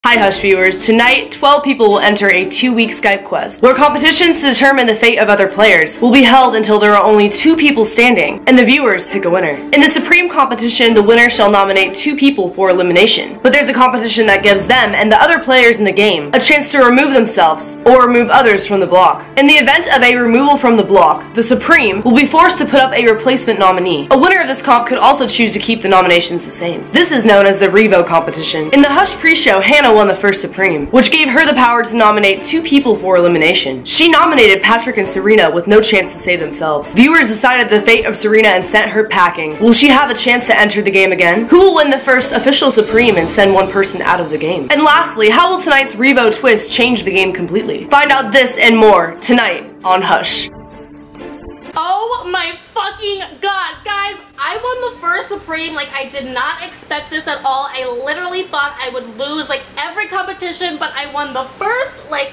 Hi Hush viewers, tonight 12 people will enter a 2-week Skype quest, where competitions to determine the fate of other players will be held until there are only 2 people standing, and the viewers pick a winner. In the Supreme competition, the winner shall nominate 2 people for elimination, but there's a competition that gives them and the other players in the game a chance to remove themselves, or remove others from the block. In the event of a removal from the block, the Supreme will be forced to put up a replacement nominee. A winner of this comp could also choose to keep the nominations the same. This is known as the Revo competition. In the Hush pre-show, Hannah won the first Supreme, which gave her the power to nominate 2 people for elimination. She nominated Patrick and Serena with no chance to save themselves. Viewers decided the fate of Serena and sent her packing. Will she have a chance to enter the game again? Who will win the first official Supreme and send one person out of the game? And lastly, how will tonight's Revo twist change the game completely? Find out this and more tonight on Hush. Oh my fucking god, guys, I won the first Supreme. Like, I did not expect this at all. I literally thought I would lose, like, every competition, but I won the first. Like,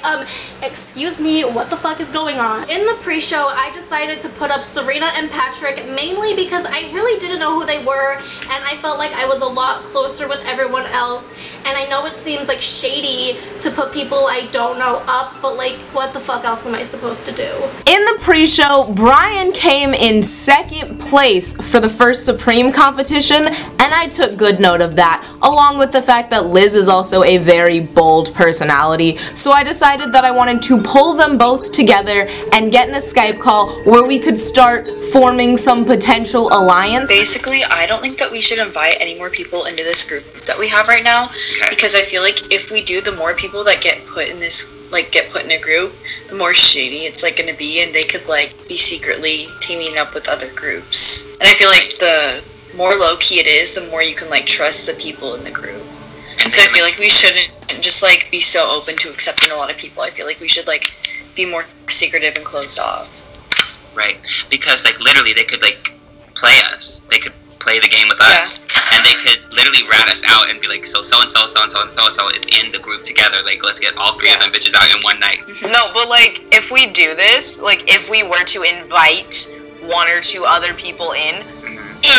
excuse me, what the fuck is going on? In the pre-show, I decided to put up Serena and Patrick, mainly because I really didn't know who they were, and I felt like I was a lot closer with everyone else, and I know it seems, like, shady to put people I don't know up, but, like, what the fuck else am I supposed to do? In the pre-show, Brian came in second place for the first Supreme competition, and I took good note of that, along with the fact that Liz is also a very bold personality, so I decided that I wanted to pull them both together and get in a Skype call where we could start forming some potential alliance. Basically, I don't think that we should invite any more people into this group that we have right now, because I feel like if we do, the more people that get put in this get put in a group, the more shady it's like gonna be, and they could like be secretly teaming up with other groups. And I feel like the more low-key it is, the more you can like trust the people in the group. And so I feel like we shouldn't just like be so open to accepting a lot of people. I feel like we should like be more secretive and closed off. Right, because like literally they could like play us. They could play the game with us, and they could literally rat us out and be like, so and so is in the group together, like let's get all 3 of them bitches out in one night. No, but like if we do this, like if we were to invite 1 or 2 other people in,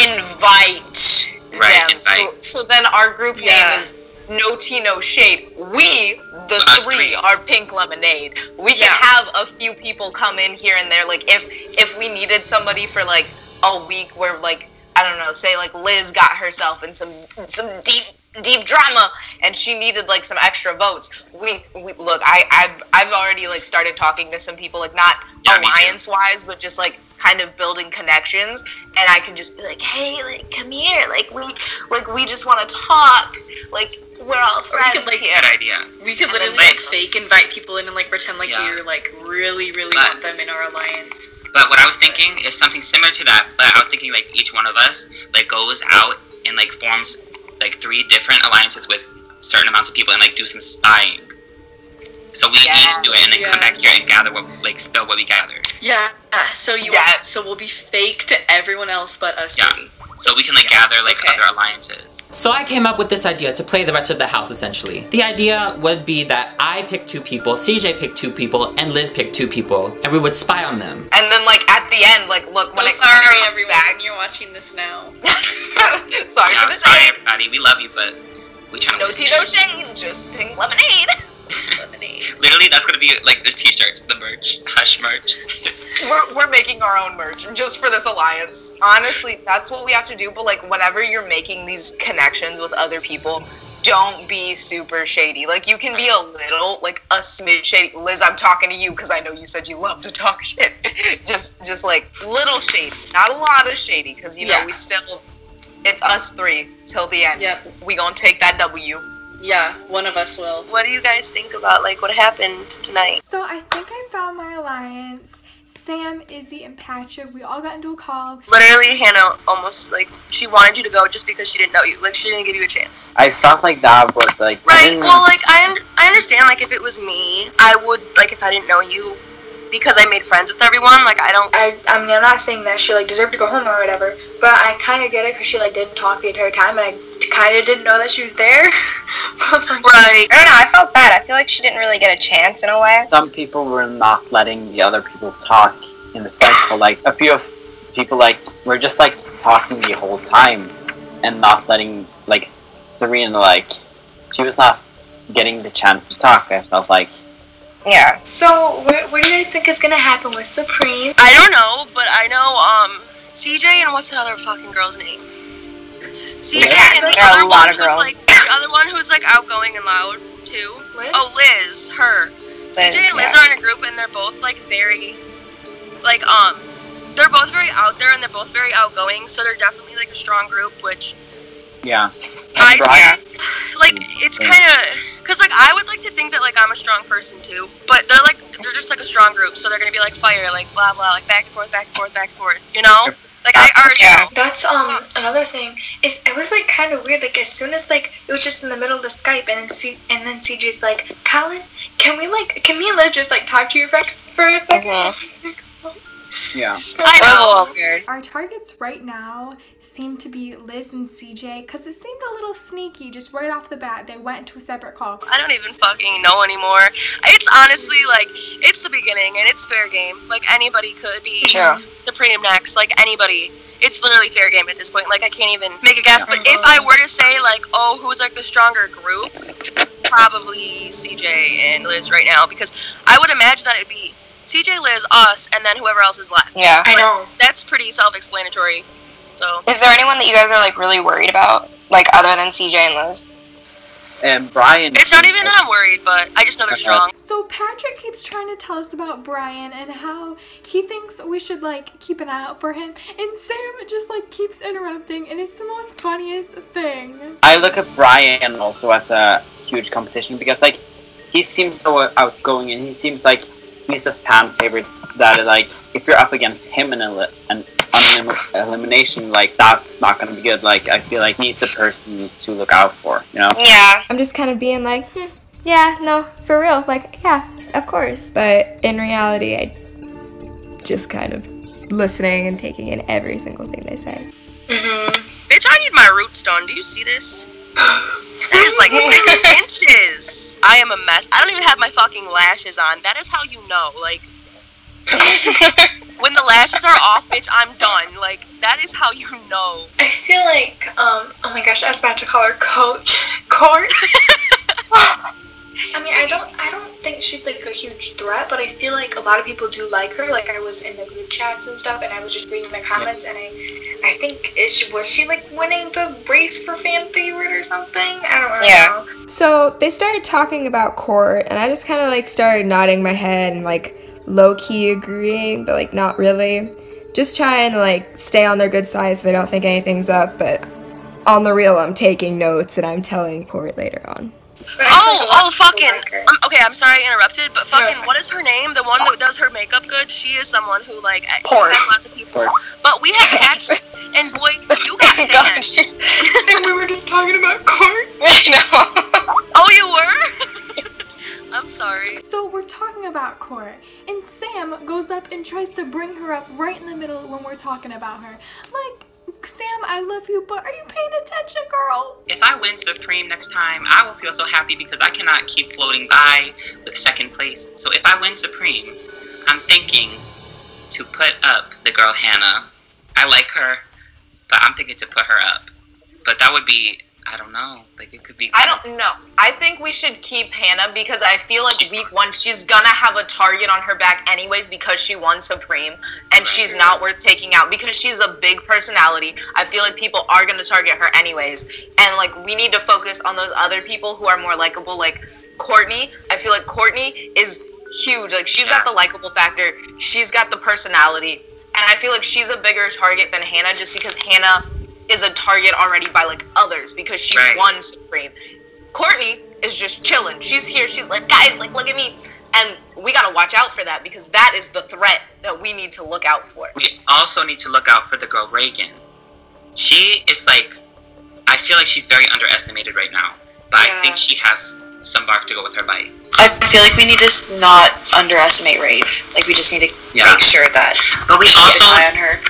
invite them. So then our group name is No Tea No Shade. We, the 3, are Pink Lemonade. We can have a few people come in here and there, like if we needed somebody for like a week where like, I don't know, say like Liz got herself in some deep drama and she needed like some extra votes. We look, I've already like started talking to some people, like not alliance wise, but just like kind of building connections, and I can just be like, hey, like come here, like we just want to talk, like we're all friends. We could like good idea. We could literally like fake invite people in and like pretend like we were like really want them in our alliance. But what I was thinking is something similar to that, but I was thinking like each one of us like goes out and like forms like 3 different alliances with certain amounts of people and like do some spying. So we each do it and then come back here and gather what, like spill what we gathered. Yeah. So so we'll be fake to everyone else but us 3. So we can like gather like other alliances. So I came up with this idea to play the rest of the house essentially. The idea would be that I pick 2 people, CJ picked 2 people, and Liz picked 2 people, and we would spy on them. And then like at the end, like look, when it sorry comes everyone, back, you're watching this now. sorry for the sorry everybody, we love you, but we trying to No Tea No Shade, just Pink Lemonade. Lemonade. Literally, that's gonna be like the t-shirts, the merch, Hush merch. We're making our own merch just for this alliance. Honestly, that's what we have to do. But like, whenever you're making these connections with other people, don't be super shady. Like, you can be a little, like a smidge shady. Liz, I'm talking to you because I know you said you love to talk shit. just like little shady, not a lot of shady, because you know we still. It's us 3 till the end. Yep. We gonna take that W. Yeah, one of us will. What do you guys think about like what happened tonight? So I think I found my alliance. Sam, Izzy, and Patrick, we all got into a call. Literally, Hannah almost like she wanted you to go just because she didn't know you. Like she didn't give you a chance. I felt like that, but like right. Well, like I understand. Like if it was me, I would like if I didn't know you. Because I made friends with everyone, like I mean, I'm not saying that she like deserved to go home or whatever, but I kind of get it because she like didn't talk the entire time, and I kind of didn't know that she was there. Right. I don't know. I felt bad. I feel like she didn't really get a chance in a way. Some people were not letting the other people talk in the cycle. Like a few of people like were just like talking the whole time and not letting like Serena like she was not getting the chance to talk. I felt like. Yeah. So, what do you guys think is gonna happen with Supreme? I don't know, but I know, CJ and what's that other fucking girl's name? CJ and the There are other a lot one of girls. who's like, the other one who's like outgoing and loud too. Liz? Oh, Liz, her. CJ and Liz are in a group and they're both like very, like, they're both very out there and they're both very outgoing, so they're definitely like a strong group, which Yeah. I like, it's kind of, because like I would like to think that like I'm a strong person too, but they're just like a strong group, so they're gonna be like fire, like blah blah, like back and forth, back and forth, back and forth, you know? Like I already know. That's another thing is it was like kind of weird. Like as soon as like it was just in the middle of the Skype, and then CJ's like, Kahlen, can me and Liz just like talk to you for a second? Yeah. I know. Weird. Our targets right now seem to be Liz and CJ because it seemed a little sneaky just right off the bat. They went into a separate call. I don't even fucking know anymore. It's honestly like, it's the beginning and it's fair game. Like anybody could be Supreme next, like anybody. It's literally fair game at this point. Like I can't even make a guess. But if I were to say like, oh, who's like the stronger group, probably CJ and Liz right now, because I would imagine that it'd be CJ, Liz, us, and then whoever else is left. Yeah. I know. That's pretty self-explanatory. So. Is there anyone that you guys are like really worried about, like other than CJ and Liz? And Brian. It's not even that I'm worried, but I just know they're strong. So Patrick keeps trying to tell us about Brian and how he thinks we should like keep an eye out for him, and Sam just like keeps interrupting, and it's the most funniest thing. I look at Brian also as a huge competition because like he seems so outgoing and he seems like he's a fan favorite that like if you're up against him in an elimination, like that's not gonna be good. Like I feel like he's the person to look out for, you know? Yeah. I'm just kind of being like, yeah, no, for real, like, yeah, of course. But in reality, I just kind of listening and taking in every single thing they say. Bitch, I need my roots done. Do you see this? That is like 6 inches. I am a mess. I don't even have my fucking lashes on. That is how you know, like, when the lashes are off, bitch, I'm done. Like, that is how you know. I feel like, oh my gosh, I was about to call her Court. I mean, I don't think she's like a huge threat, but I feel like a lot of people do like her. Like I was in the group chats and stuff, and I was just reading the comments, and I think was she like winning the race for fan favorite or something? I don't really know. So they started talking about Court, and I just kind of like started nodding my head and like low-key agreeing, but like not really. Just trying to like stay on their good side so they don't think anything's up, but on the real, I'm taking notes and I'm telling Court later on. Fucking. Okay, I'm sorry I interrupted, but fucking, what is her name? The one that does her makeup good? She is someone who, like, she has lots of people. But we have Patrick, and boy, you got fans. And we were just talking about Court. Oh, you were? I'm sorry. So we're talking about Court, and Sam goes up and tries to bring her up right in the middle when we're talking about her. Like, Sam, I love you, but are you paying attention, girl? If I win Supreme next time, I will feel so happy because I cannot keep floating by with second place. So if I win Supreme, I'm thinking to put up the girl Hannah. I like her, but I'm thinking to put her up. But that would be, I don't know, like it could be... I don't know. I think we should keep Hannah because I feel like week 1 she's gonna have a target on her back anyways because she won Supreme and she's not worth taking out because she's a big personality. I feel like people are gonna target her anyways, and like we need to focus on those other people who are more likable, like Courtney. I feel like Courtney is huge. Like she's got the likable factor, she's got the personality, and I feel like she's a bigger target than Hannah just because Hannah is a target already by like others because she won Supreme. Courtney is just chilling. She's here. She's like, guys, like look at me, and we gotta watch out for that because that is the threat that we need to look out for. We also need to look out for the girl Reagan. She is like, I feel like she's very underestimated right now, but I think she has some bark to go with her bite. I feel like we need to not underestimate Rave. Like we just need to make sure that but we also keep an eye on her.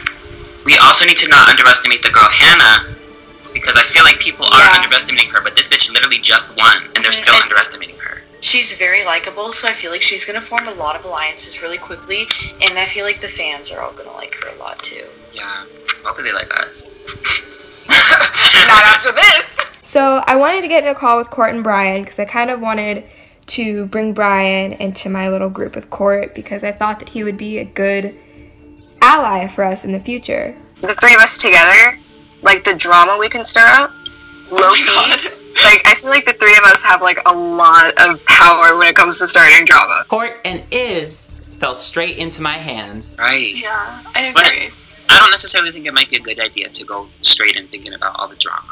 We also need to not underestimate the girl Hannah, because I feel like people are underestimating her, but this bitch literally just won, and they're still underestimating her. She's very likable, so I feel like she's gonna form a lot of alliances really quickly, and I feel like the fans are all gonna like her a lot too. Yeah, hopefully they like us. Not after this! So I wanted to get in a call with Court and Brian because I kind of wanted to bring Brian into my little group with Court because I thought that he would be a good ally for us in the future. The three of us together, like the drama we can stir up, low-key. Like, I feel like the three of us have, like, a lot of power when it comes to starting drama. Court and Iz fell straight into my hands. Right. Yeah, I agree. But I don't necessarily think it might be a good idea to go straight in thinking about all the drama.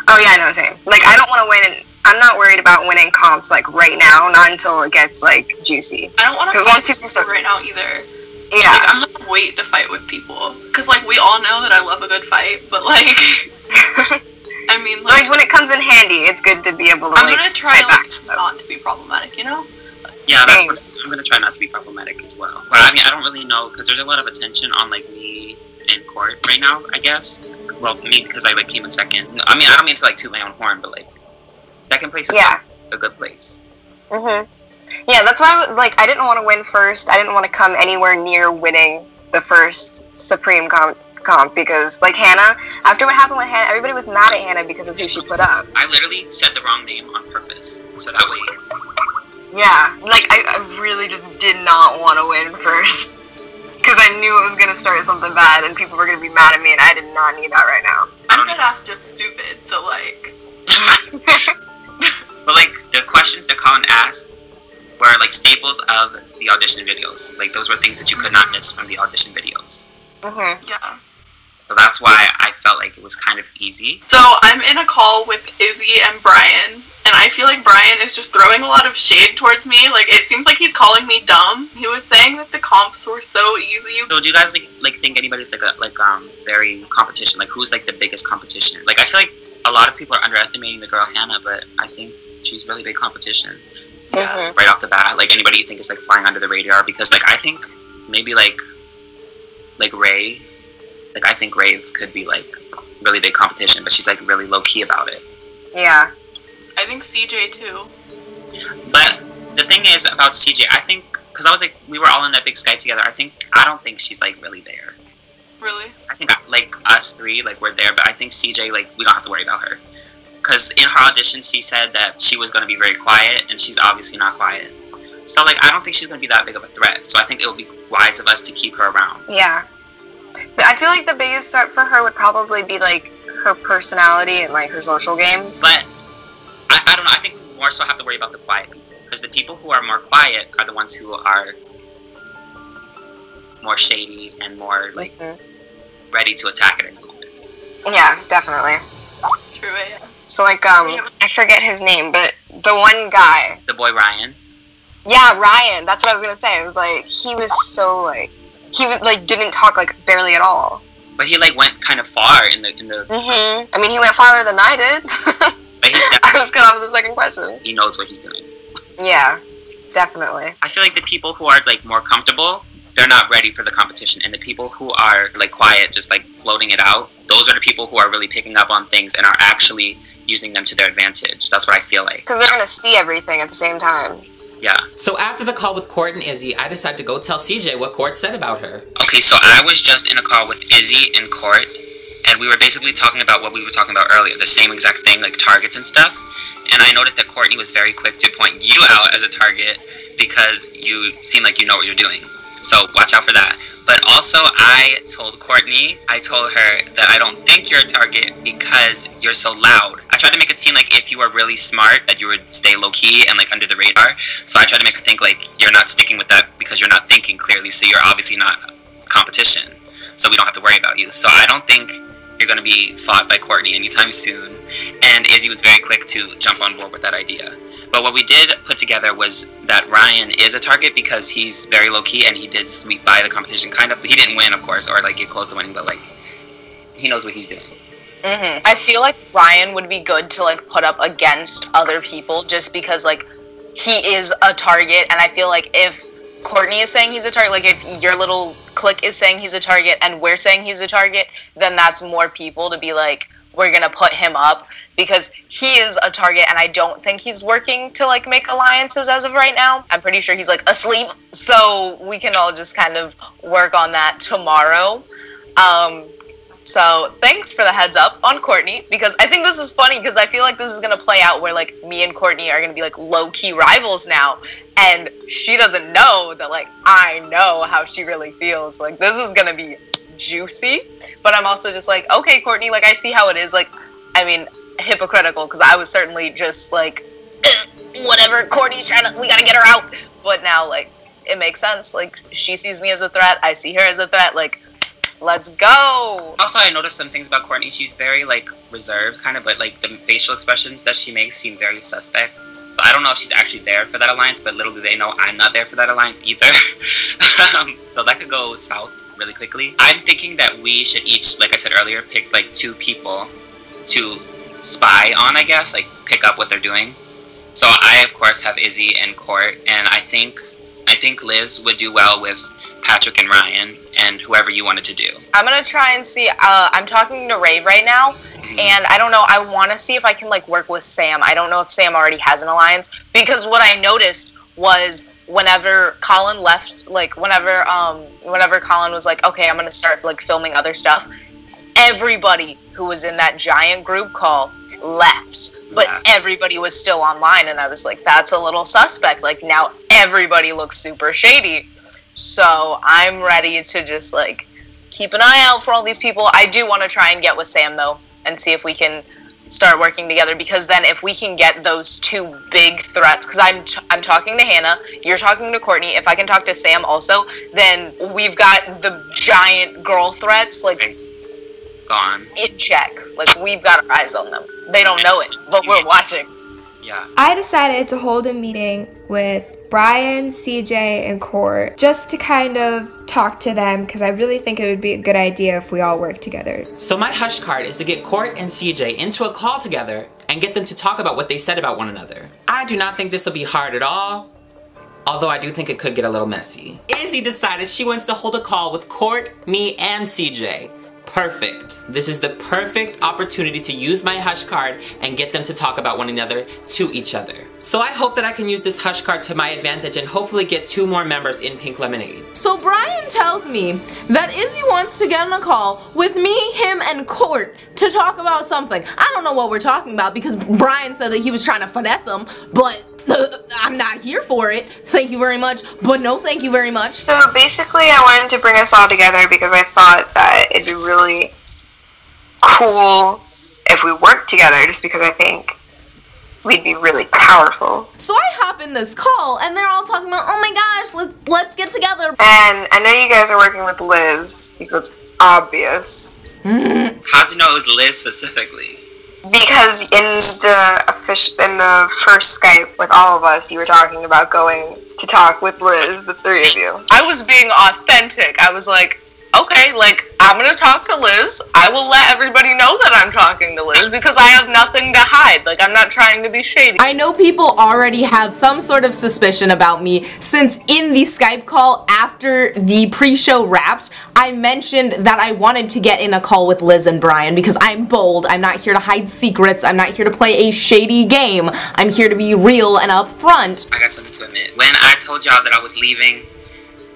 Oh, yeah, I know what I'm saying. Like, I don't want to win. I'm not worried about winning comps, like, right now, not until it gets, like, juicy. I don't want to fight people right now either. Yeah. Like, I'm not gonna wait to fight with people. Because, like, we all know that I love a good fight, but, like... I mean, like when it comes in handy, it's good to be able to. I'm gonna try not to be problematic, you know? Yeah, that's what I'm gonna try not to be problematic as well. But I mean, I don't really know because there's a lot of attention on like me in Court right now. I guess. Well, me because I like came in second. I mean, I don't mean to like toot my own horn, but like second place is a good place. Mhm. Yeah, that's why I didn't want to win first. I didn't want to come anywhere near winning the first Supreme comp because like Hannah, after what happened with Hannah, everybody was mad at Hannah because of who she put up. I literally said the wrong name on purpose, so that way. Yeah, like I really just did not want to win first because I knew it was gonna start something bad and people were gonna be mad at me, and I did not need that right now. I'm deadass just stupid, so like. But like the questions that Colin asked were like staples of the audition videos. Like those were things that you could not miss from the audition videos. Mhm. Yeah. So that's why I felt like it was kind of easy. So I'm in a call with Izzy and Brian, and I feel like Brian is just throwing a lot of shade towards me. Like, it seems like he's calling me dumb. He was saying that the comps were so easy. So do you guys like think anybody's very competition? Like, who's like the biggest competition? Like, I feel like a lot of people are underestimating the girl Hannah, but I think she's really big competition. Yeah. Right off the bat, like anybody you think is like flying under the radar, because like I think maybe like Ray. Like, I think Rave could be, like, really big competition, but she's, like, really low-key about it. Yeah. I think CJ, too. But the thing is about CJ, I think, because I was, like, we were all in that big Skype together, I don't think she's, like, really there. Really? I think, like, us three, like, we're there, but I think CJ, like, we don't have to worry about her. Because in her audition, she said that she was going to be very quiet, and she's obviously not quiet. So, like, I don't think she's going to be that big of a threat, so I think it would be wise of us to keep her around. Yeah. I feel like the biggest threat for her would probably be, like, her personality and, like, her social game. But, I don't know, I think we more so have to worry about the quiet people. Because the people who are more quiet are the ones who are more shady and more, like, ready to attack at any moment. Yeah, definitely. True, yeah. So, like, I forget his name, but the one guy. The boy Ryan? Yeah, Ryan, that's what I was gonna say. It was, like, he was so, like... He was, like, didn't talk, like, barely at all. But he, like, went kind of far in the... I mean, he went farther than I did. But I was cut off with the second question. He knows what he's doing. Yeah, definitely. I feel like the people who are, like, more comfortable, they're not ready for the competition. And the people who are, like, quiet, just, like, floating it out, those are the people who are really picking up on things and are actually using them to their advantage. That's what I feel like. Because they're gonna see everything at the same time. Yeah. So after the call with Court and Izzy, I decided to go tell CJ what Court said about her. Okay, so I was just in a call with Izzy and Court, and we were basically talking about what we were talking about earlier, the same exact thing, like targets and stuff. And I noticed that Courtney was very quick to point you out as a target because you seem like you know what you're doing. So watch out for that. But also, I told her that I don't think you're a target because you're so loud. I tried to make it seem like if you were really smart, that you would stay low-key and, like, under the radar. So I tried to make her think, like, you're not sticking with that because you're not thinking clearly, so you're obviously not competition. So we don't have to worry about you. So I don't think you're going to be fought by Courtney anytime soon. And Izzy was very quick to jump on board with that idea. But what we did put together was that Ryan is a target because he's very low-key and he did sweep by the competition, kind of. He didn't win, of course, or, like, get close to winning, but, like, he knows what he's doing. I feel like Ryan would be good to, like, put up against other people just because, like, he is a target. And I feel like if Courtney is saying he's a target, like, if your little clique is saying he's a target and we're saying he's a target, then that's more people to be like, we're gonna put him up because he is a target and I don't think he's working to, like, make alliances as of right now. I'm pretty sure he's, like, asleep, so we can all just kind of work on that tomorrow. So thanks for the heads up on Courtney, because I think this is funny because I feel like this is gonna play out where like me and Courtney are gonna be like low-key rivals now, and she doesn't know that like I know how she really feels. Like this is gonna be juicy, but I'm also just like, okay, Courtney, like I see how it is. Like, I mean, hypocritical because I was certainly just like, whatever, Courtney's trying to, we gotta get her out. But now like it makes sense. Like she sees me as a threat, I see her as a threat. Like, let's go. Also, I noticed some things about Courtney. She's very like reserved, kind of, but like the facial expressions that she makes seem very suspect. So I don't know if she's actually there for that alliance, but little do they know I'm not there for that alliance either. So that could go south really quickly. I'm thinking that we should each, like I said earlier, pick like 2 people to spy on, I guess, like pick up what they're doing. So I, of course, have Izzy and Court, and I think Liz would do well with Patrick and Ryan and whoever you wanted to do. I'm gonna try and see. I'm talking to Rave right now, and I don't know. I want to see if I can like work with Sam. I don't know if Sam already has an alliance, because what I noticed was whenever Colin left, like whenever Colin was like, okay, I'm gonna start like filming other stuff, everybody who was in that giant group call left. But everybody was still online, and I was like, that's a little suspect. Like, now everybody looks super shady. So I'm ready to just, like, keep an eye out for all these people. I do want to try and get with Sam, though, and see if we can start working together. Because then if we can get those 2 big threats, because I'm talking to Hannah, you're talking to Courtney. If I can talk to Sam also, then we've got the giant girl threats, like, gone in check. Like, we've got our eyes on them. They don't know it, but we're watching. Yeah. I decided to hold a meeting with Brian, CJ, and Court just to kind of talk to them, because I really think it would be a good idea if we all work together. So my hush card is to get Court and CJ into a call together and get them to talk about what they said about one another. I do not think this will be hard at all, although I do think it could get a little messy. Izzy decided she wants to hold a call with Court, me, and CJ. Perfect. This is the perfect opportunity to use my hush card and get them to talk about one another to each other. So I hope that I can use this hush card to my advantage and hopefully get 2 more members in Pink Lemonade. So Brian tells me that Izzy wants to get on a call with me, him, and Court to talk about something. I don't know what we're talking about because Brian said that he was trying to finesse him, but I'm not here for it. Thank you very much, but no thank you very much. So basically I wanted to bring us all together because I thought that it'd be really cool if we worked together, just because I think we'd be really powerful. So I hop in this call and they're all talking about, oh my gosh, let's get together. And I know you guys are working with Liz because it's obvious. How'd you know it was Liz specifically? Because in the first Skype with all of us, you were talking about going to talk with Liz, the 3 of you. I was being authentic. I was like, okay, like, I'm gonna talk to Liz. I will let everybody know that I'm talking to Liz because I have nothing to hide. Like, I'm not trying to be shady. I know people already have some sort of suspicion about me since in the Skype call after the pre-show wrapped, I mentioned that I wanted to get in a call with Liz and Brian because I'm bold. I'm not here to hide secrets. I'm not here to play a shady game. I'm here to be real and upfront. I got something to admit. When I told y'all that I was leaving,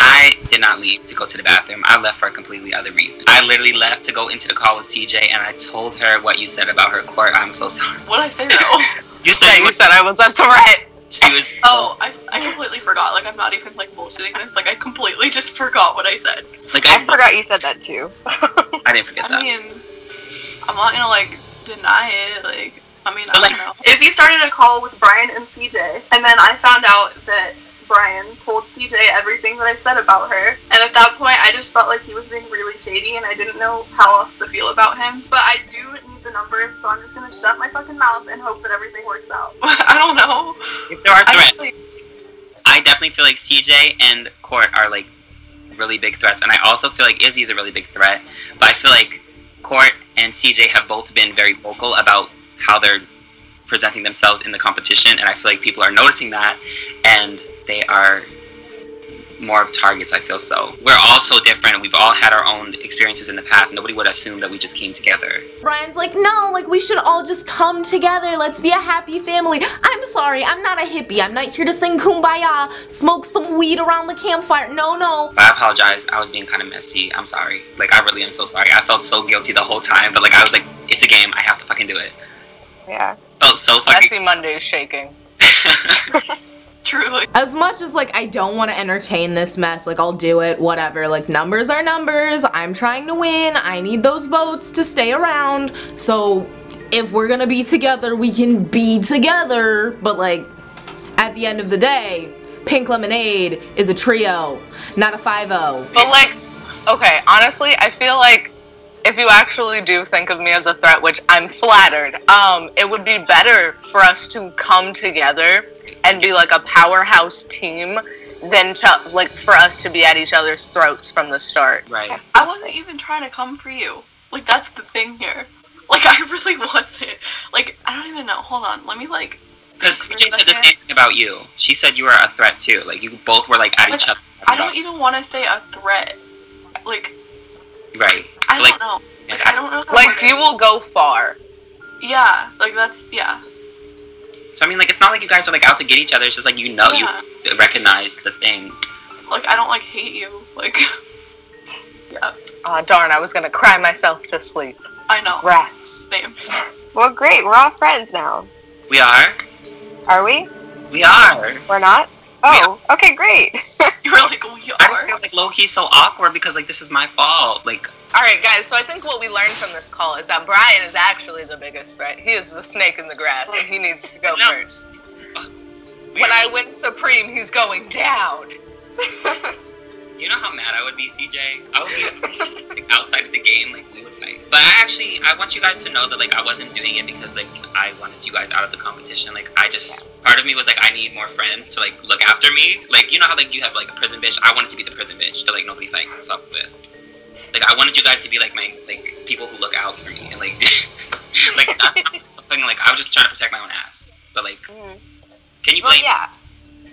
I did not leave to go to the bathroom. I left for a completely other reason. I literally left to go into the call with CJ, and I told her what you said about her, Court. I'm so sorry. What did I say though? You said I was a threat. She was. Oh, I completely forgot. Like, I'm not even like bullshitting this. Like, I completely just forgot what I said. Like, I forgot you said that too. I didn't forget that. I mean, I'm not gonna like deny it. Like, I mean, I don't know. Izzy started a call with Brian and CJ, and then I found out that Brian told CJ everything that I said about her, and at that point I just felt like he was being really shady and I didn't know how else to feel about him. But I do need the number, so I'm just gonna shut my fucking mouth and hope that everything works out. I don't know. If there are threats, I definitely feel like CJ and Court are like really big threats, and I also feel like Izzy's a really big threat, but I feel like Court and CJ have both been very vocal about how they're presenting themselves in the competition, and I feel like people are noticing that, and they are more of targets, I feel so. We're all so different. We've all had our own experiences in the past. Nobody would assume that we just came together. Brian's like, no, like we should all just come together. Let's be a happy family. I'm sorry, I'm not a hippie. I'm not here to sing Kumbaya, smoke some weed around the campfire. No, no. I apologize. I was being kind of messy. I'm sorry. Like, I really am so sorry. I felt so guilty the whole time, but like, I was like, it's a game. I have to fucking do it. Yeah. Felt so fucking... Messy Monday shaking. Truly. As much as like I don't want to entertain this mess, like I'll do it, whatever. Like numbers are numbers. I'm trying to win. I need those votes to stay around. So if we're gonna be together, we can be together. But like at the end of the day, Pink Lemonade is a trio, not a 5-0. But like, okay, honestly, I feel like if you actually do think of me as a threat, which I'm flattered, it would be better for us to come together and be like a powerhouse team than to, like, for us to be at each other's throats from the start. Right. I wasn't even trying to come for you. Like, that's the thing here. Like, I really wasn't. Like, I don't even know. Hold on. Let me, like... Because CJ said the same thing about you. She said you were a threat, too. Like, you both were, like, at each other. I don't even want to say a threat. Like... Right. I don't know. Like, I don't know how Like, you will go far. Yeah. Like, that's... Yeah. So, I mean, like, it's not like you guys are, like, out to get each other. It's just, like, you know, you recognize the thing. Like, I don't, like, hate you. Like, yeah. Aw, darn, I was gonna cry myself to sleep. I know. Rats. Same. Well, great. We're all friends now. We are? Are we? We are. We're not? Oh, okay, great. You're like, we are. I just feel, like, low-key so awkward because, like, this is my fault. Like... Alright, guys, so I think what we learned from this call is that Brian is actually the biggest threat. He is the snake in the grass, and he needs to go first. When I win Supreme, he's going down. You know how mad I would be, CJ? I would be like, outside of the game, like, we would fight. But I want you guys to know that, like, I wasn't doing it because, like, I wanted you guys out of the competition. Like, part of me was like, I need more friends to, like, look after me. Like, you know how, like, you have, like, a prison bitch? I wanted to be the prison bitch to, like, nobody fights up with. Like, I wanted you guys to be, like, my, like, people who look out for me. And, like, like, like, I was just trying to protect my own ass. But, like, can you blame me? Yeah.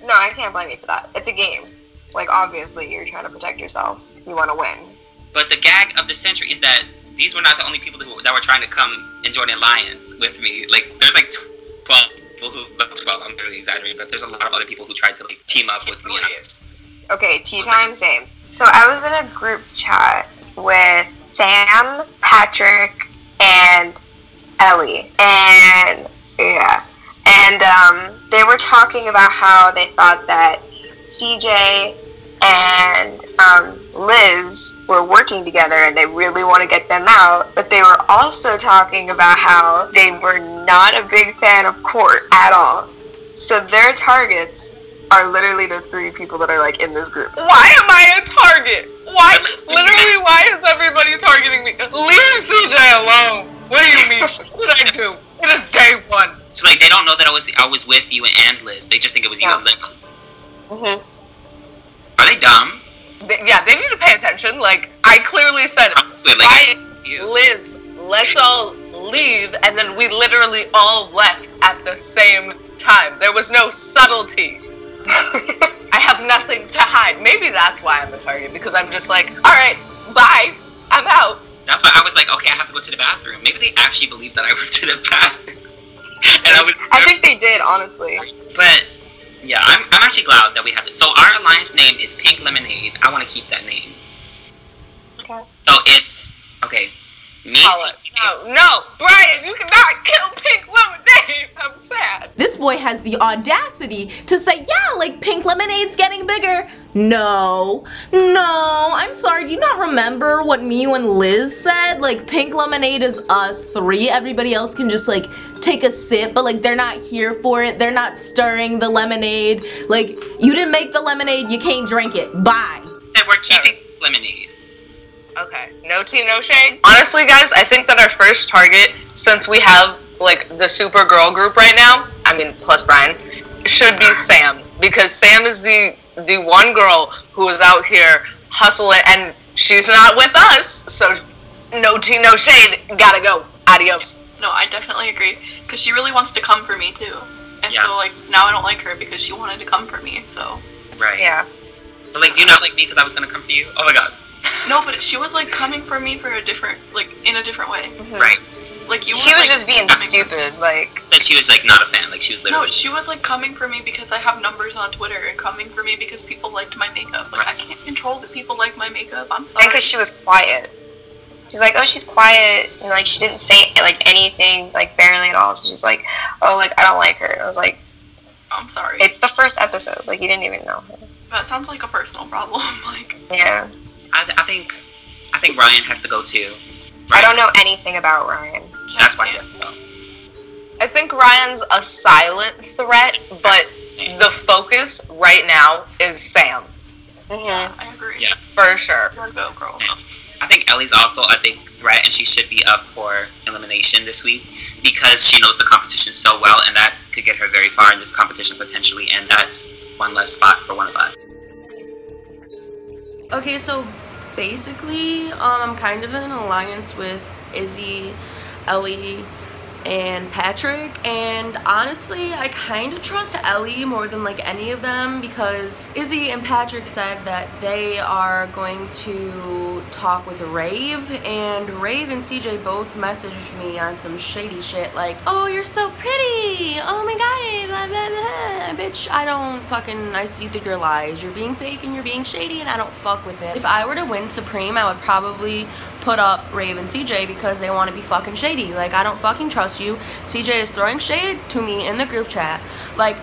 No, I can't blame you for that. It's a game. Like, obviously, you're trying to protect yourself. You want to win. But the gag of the century is that these were not the only people that were trying to come and join an alliance with me. Like, there's, like, 12 people who... 12, I'm really exaggerating, but there's a lot of other people who tried to, like, team up with me. And Okay, tea time, same. So I was in a group chat with Sam, Patrick, and Ellie. And, yeah. And, they were talking about how they thought that CJ and Liz were working together and they really want to get them out, but they were also talking about how they were not a big fan of Court at all. So their targets are literally the 3 people that are, like, in this group. Why am I a target? Why? Literally, why is everybody targeting me? Leave CJ alone. What do you mean? What did I do? It is day 1. So, like, they don't know that I was with you and Liz. They just think it was you and Liz. Are they dumb? They need to pay attention. Like, I clearly said, Liz, let's all leave, and then we literally all left at the same time. There was no subtlety. I have nothing to hide. Maybe that's why I'm the target, because I'm just like, alright, bye, I'm out. That's why I was like, okay, I have to go to the bathroom. Maybe they actually believed that I went to the bathroom. And I think they did, honestly. But yeah, I'm actually glad that we have this. So our alliance name is Pink Lemonade. I want to keep that name. Okay. So it's okay. Me. No, Brian, you cannot kill Pink Lemonade. I'm sad. This boy has the audacity to say, yeah, like Pink Lemonade's getting bigger. No, I'm sorry, do you not remember what me and Liz said? Like, Pink Lemonade is us 3, everybody else can just, like, take a sip, but, like, they're not here for it, they're not stirring the lemonade. Like, you didn't make the lemonade, you can't drink it, bye. And we're keeping lemonade. Okay, no tea, no shade. Honestly, guys, I think that our first target, since we have, like, the super girl group right now, I mean, plus Brian, should be Sam, because Sam is the one girl who is out here hustling, and she's not with us, so no tea, no shade, gotta go, adios. No, I definitely agree, because she really wants to come for me, too. And so, like, now I don't like her because she wanted to come for me, so. Right. Yeah. But like, do you not like me because I was gonna come for you? Oh my god. No, but she was like coming for me for a different, like in a different way. Right. Like you. She was like, just being stupid, like. But she was like not a fan. Like she was literally. No, she was like coming for me because I have numbers on Twitter, and coming for me because people liked my makeup. Like I can't control that people like my makeup. I'm sorry. And because she was quiet. She's like, oh, she's quiet, and like she didn't say like anything, like barely at all. So she's like, oh, like I don't like her. I was like, I'm sorry. It's the first episode. Like you didn't even know her. That sounds like a personal problem. Like. Yeah. I think Ryan has to go too. Ryan. I don't know anything about Ryan. That's why. I think Ryan's a silent threat, but the focus right now is Sam. Yeah, I agree. Yeah, for sure. Go, girl. Yeah. I think Ellie's also a big threat, and she should be up for elimination this week because she knows the competition so well, and that could get her very far in this competition potentially, and that's one less spot for one of us. Okay, so basically, I'm kind of in an alliance with Izzy, Ellie, and Patrick, and honestly I kind of trust Ellie more than like any of them because Izzy and Patrick said that they are going to talk with Rave, and Rave and CJ both messaged me on some shady shit like, oh, you're so pretty, oh my god, blah, blah, blah. Bitch, I see through your lies, you're being fake and you're being shady and I don't fuck with it. If I were to win Supreme, I would probably put up Rave and CJ because they want to be fucking shady. Like, I don't fucking trust you. CJ is throwing shade to me in the group chat. Like,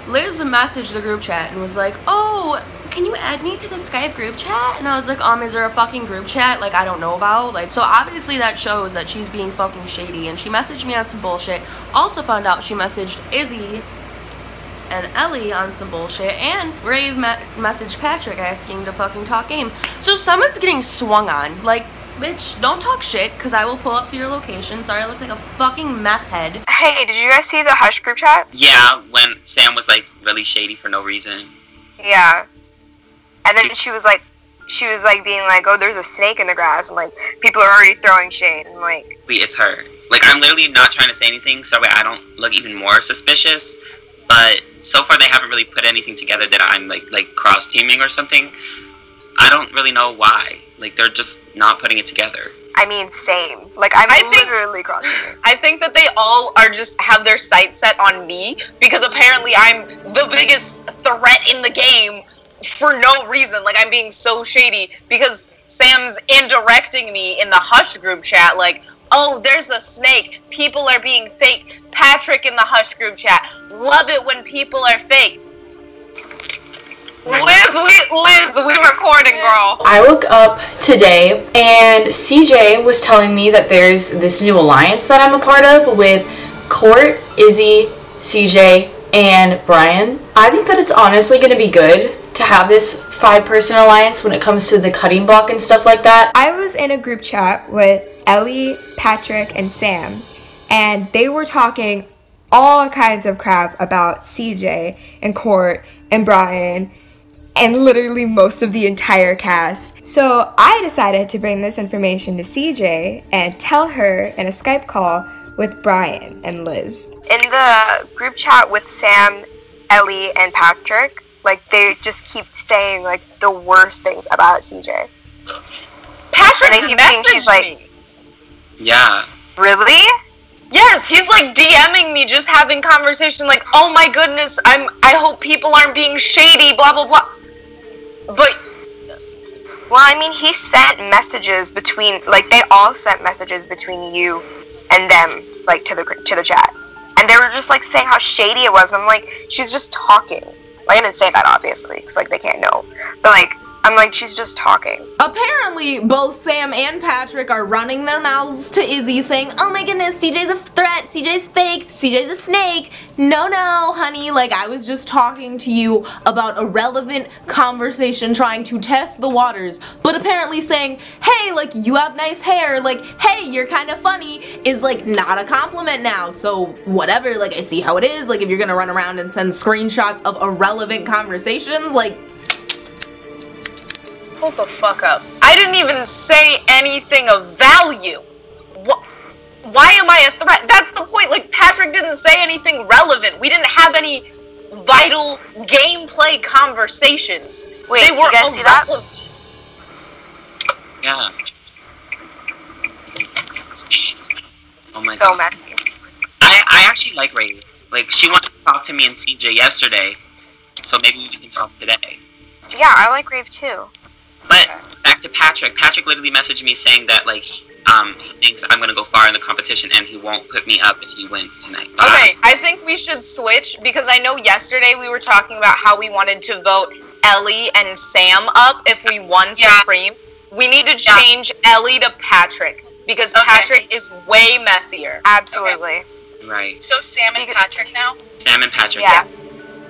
Liz messaged the group chat and was like, oh, can you add me to the Skype group chat? And I was like, is there a fucking group chat like I don't know about? Like, so obviously that shows that she's being fucking shady, and she messaged me on some bullshit. Also found out she messaged Izzy and Ellie on some bullshit, and Rave messaged Patrick asking to fucking talk game. So someone's getting swung on. Like, bitch, don't talk shit, because I will pull up to your location. Sorry, I look like a fucking meth head. Hey, did you guys see the Hush group chat? Yeah, when Sam was like really shady for no reason. Yeah. And then she was like being like, oh, there's a snake in the grass, and like people are already throwing shade, and like. It's her. Like, I'm literally not trying to say anything so I don't look even more suspicious, but so far they haven't really put anything together that I'm like cross teaming or something. I don't really know why. Like, they're just not putting it together. I mean, same. Like, I literally cross-teaming. I think that they all are just have their sights set on me because apparently I'm the biggest threat in the game for no reason. Like, I'm being so shady because Sam's indirecting me in the Hush group chat like, oh, there's a snake. People are being fake. Patrick in the Hush group chat. Love it when people are fake. Liz, we recording, girl. I woke up today and CJ was telling me that there's this new alliance that I'm a part of with Court, Izzy, CJ, and Brian. I think that it's honestly going to be good to have this 5-person alliance when it comes to the cutting block and stuff like that. I was in a group chat with Ellie, Patrick, and Sam, and they were talking all kinds of crap about CJ and Court and Brian and literally most of the entire cast. So I decided to bring this information to CJ and tell her in a Skype call with Brian and Liz. In the group chat with Sam, Ellie, and Patrick, like, they just keep saying like the worst things about CJ. Patrick messaged me. Yeah. Really? Yes, he's like DMing me, just having conversation like, oh my goodness, I hope people aren't being shady, blah blah blah. But well, I mean, he sent messages between, like, they all sent messages between you and them, like, to the chat, and they were just like saying how shady it was. And I'm like, she's just talking. Like, I didn't say that obviously, because like they can't know, but like, I'm like, she's just talking. Apparently, both Sam and Patrick are running their mouths to Izzy saying, oh my goodness, CJ's a threat, CJ's fake, CJ's a snake. No, honey, like, I was just talking to you about a relevant conversation trying to test the waters, but apparently saying, hey, like, you have nice hair, like, hey, you're kind of funny, is, like, not a compliment now. So, whatever, like, I see how it is. Like, if you're gonna run around and send screenshots of irrelevant conversations, like, hold the fuck up. I didn't even say anything of value. Why am I a threat? That's the point. Like, Patrick didn't say anything relevant. We didn't have any vital gameplay conversations. Wait, They were you guys see that? Yeah. Oh my So god. messy. I actually like Ray. Like, she wanted to talk to me and CJ yesterday, so maybe we can talk today. Yeah, I like Rave too. But back to Patrick. Patrick literally messaged me saying that, like, he thinks I'm gonna go far in the competition and he won't put me up if he wins tonight. Okay, I think we should switch because I know yesterday we were talking about how we wanted to vote Ellie and Sam up if we won Supreme. We need to change Ellie to Patrick because Patrick is way messier. Absolutely. Right. So Sam and Patrick now? Sam and Patrick. Yes.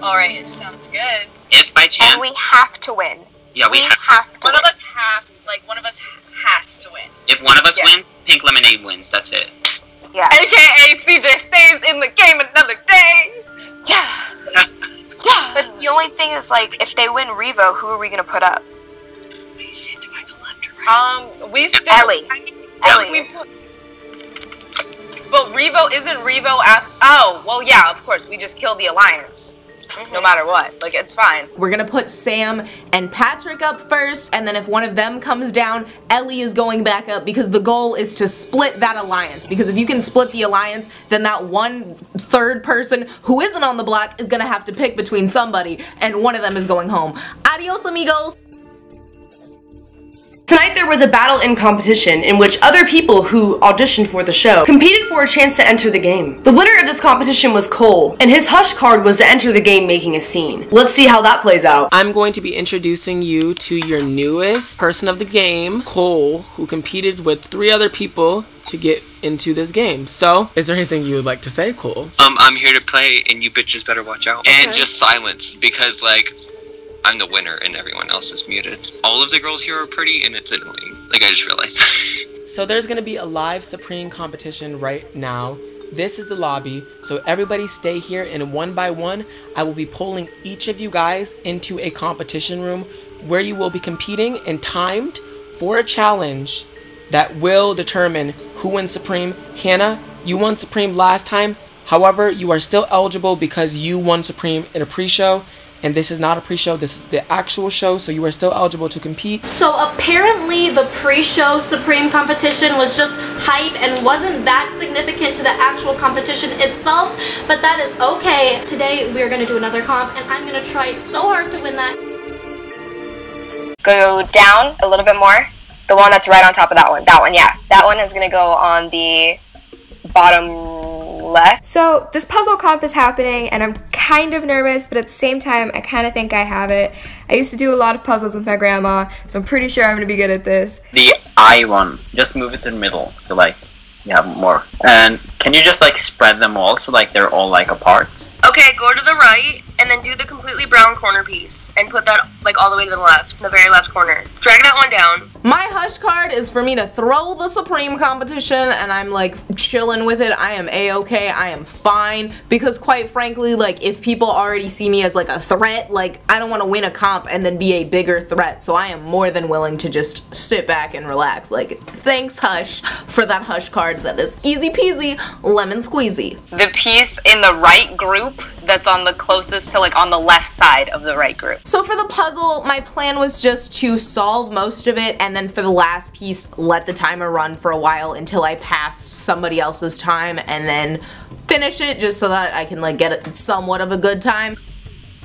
Alright, it sounds good. If by chance. And we have to win. Yeah, we have to One win. of us has to win. If one of us wins, Pink Lemonade wins. That's it. Yeah. AKA CJ stays in the game another day. Yeah. Yeah. But the only thing is, like, if they win Revo, who are we gonna put up? We still Ellie. Ellie. But Revo isn't Revo after. Oh, well, yeah, of course. We just kill the Alliance. No matter what. Like, it's fine. We're gonna put Sam and Patrick up first, and then if one of them comes down, Ellie is going back up because the goal is to split that alliance. Because if you can split the alliance, then that one third person who isn't on the block is gonna have to pick between somebody, and one of them is going home. Adios, amigos! Tonight there was a battle in competition in which other people who auditioned for the show competed for a chance to enter the game. The winner of this competition was Cole, and his hush card was to enter the game making a scene. Let's see how that plays out. I'm going to be introducing you to your newest person of the game, Cole, who competed with 3 other people to get into this game. So, is there anything you would like to say, Cole? I'm here to play, and you bitches better watch out. Okay. And just silence, because, like, I'm the winner and everyone else is muted. All of the girls here are pretty and it's annoying. Like, I just realized. So there's gonna be a live Supreme competition right now. This is the lobby, so everybody stay here, and one by one, I will be pulling each of you guys into a competition room where you will be competing and timed for a challenge that will determine who wins Supreme. Hannah, you won Supreme last time. However, you are still eligible because you won Supreme in a pre-show. And this is not a pre-show, this is the actual show, so you are still eligible to compete. So apparently the pre-show Supreme competition was just hype and wasn't that significant to the actual competition itself, but that is okay. Today we're gonna do another comp and I'm gonna try so hard to win that. Go down a little bit more. The one that's right on top of that one. That one, yeah. That one is gonna go on the bottom left. So this puzzle comp is happening and I'm kind of nervous, but at the same time I kind of think I have it. I used to do a lot of puzzles with my grandma, so I'm pretty sure I'm going to be good at this. The I one, just move it to the middle, so like you have more. And can you just like spread them all so like they're all like apart? Okay, go to the right and then do the completely brown corner piece and put that like all the way to the left, the very left corner. Drag that one down. My hush card is for me to throw the Supreme competition, and I'm like chilling with it. I am a-okay, I am fine, because quite frankly, like if people already see me as like a threat, like I don't want to win a comp and then be a bigger threat, so I am more than willing to just sit back and relax. Like, thanks Hush for that hush card that is easy peasy lemon squeezy. The piece in the right group that's on the closest to like on the left side of the right group. So for the puzzle, my plan was just to solve most of it, and then for the last piece, let the timer run for a while until I pass somebody else's time, and then finish it just so that I can like get somewhat of a good time.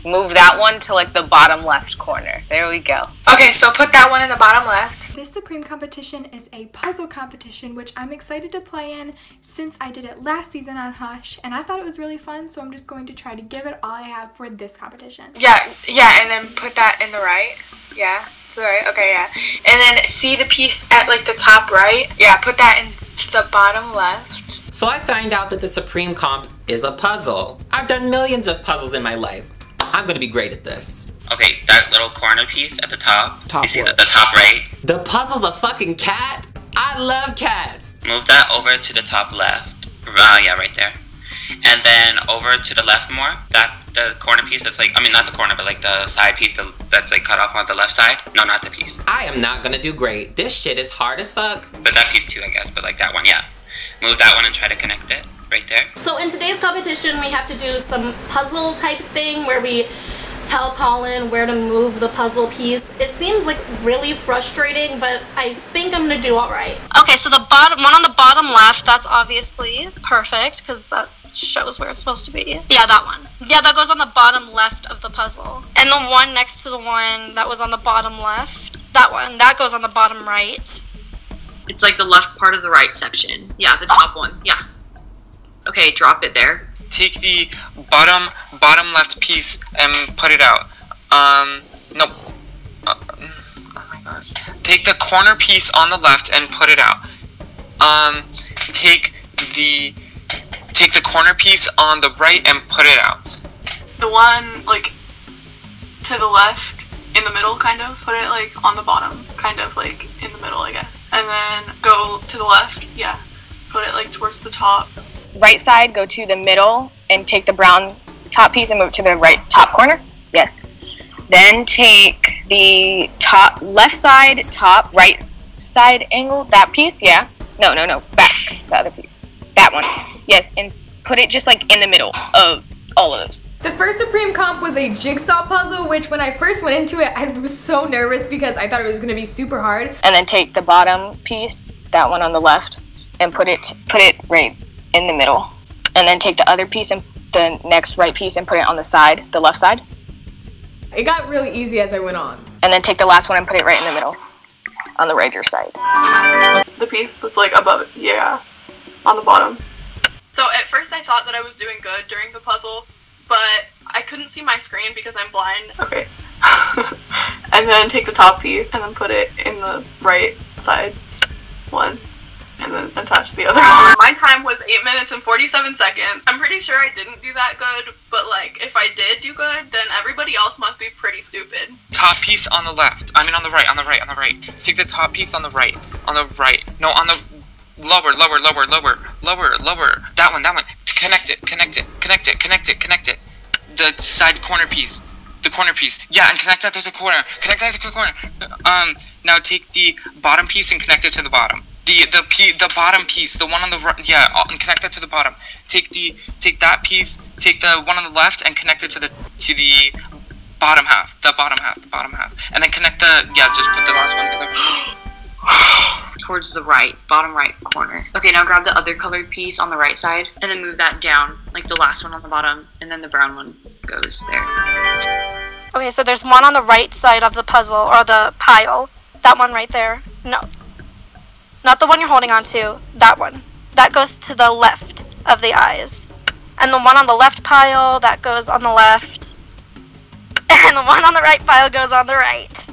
Move that one to like the bottom left corner. There we go. Okay, so put that one in the bottom left. This Supreme competition is a puzzle competition, which I'm excited to play in since I did it last season on Hush, and I thought it was really fun, so I'm just going to try to give it all I have for this competition. Yeah, and then put that in the right. Yeah, to the right. Okay, yeah. And then see the piece at like the top right. Yeah, put that into the bottom left. So I find out that the Supreme comp is a puzzle. I've done millions of puzzles in my life. I'm gonna be great at this. Okay, that little corner piece at the top. You see left. the top right? The puzzle's a fucking cat? I love cats. Move that over to the top left. Yeah, right there. And then over to the left more. The corner piece that's like, I mean not the corner, but like the side piece that's like cut off on the left side. No, not the piece. I am not gonna do great. This shit is hard as fuck. But that piece too, I guess, but like that one, yeah. Move that one and try to connect it. Right there. So in today's competition, we have to do some puzzle type thing where we tell Kahlen where to move the puzzle piece. It seems like really frustrating, but I think I'm gonna do alright. Okay, so the one on the bottom left, that's obviously perfect, because that shows where it's supposed to be. Yeah, that one. Yeah, that goes on the bottom left of the puzzle. And the one next to the one that was on the bottom left, that one, that goes on the bottom right. It's like the left part of the right section. Yeah, the top one. Yeah. Okay, drop it there. Take the bottom left piece and put it out. Nope. Oh my gosh. Take the corner piece on the left and put it out. Take the corner piece on the right and put it out. The one, like, to the left, in the middle, kind of. Put it, like, on the bottom, kind of, like, in the middle, I guess. And then go to the left, yeah. Put it, like, towards the top. Right side, go to the middle, and take the brown top piece and move to the right top corner. Yes. Then take the top, left side, top, right side angle, that piece, yeah. No, back, the other piece. That one. Yes, and put it just like in the middle of all of those. The first Supreme comp was a jigsaw puzzle, which when I first went into it, I was so nervous because I thought it was gonna be super hard. And then take the bottom piece, that one on the left, and put it right in the middle. And then take the other piece and the next right piece and put it on the side, the left side. It got really easy as I went on. And then take the last one and put it right in the middle, on the righter side. The piece that's like above it, yeah, on the bottom. So at first I thought that I was doing good during the puzzle, but I couldn't see my screen because I'm blind. Okay. And then take the top piece and then put it in the right side one. And then attach the other one. My time was 8 minutes and 47 seconds. I'm pretty sure I didn't do that good, but like, if I did do good, then everybody else must be pretty stupid. Top piece on the left. I mean on the right. Take the top piece on the right. No, on the lower. That one. Connect it. The side corner piece. The corner piece. Yeah, and connect that to the corner. Now take the bottom piece and connect it to the bottom. The bottom piece, the one on the right, yeah, and connect that to the bottom. Take that piece, take the one on the left and connect it to the bottom half. The bottom half. And then connect just put the last one together. Towards the right, bottom right corner. Okay, now grab the other colored piece on the right side and then move that down, like the last one on the bottom, and then the brown one goes there. Okay, so there's one on the right side of the puzzle, or the pile. That one right there. No. Not the one you're holding on to. That one. That goes to the left of the eyes. And the one on the left pile, that goes on the left. And the one on the right pile goes on the right.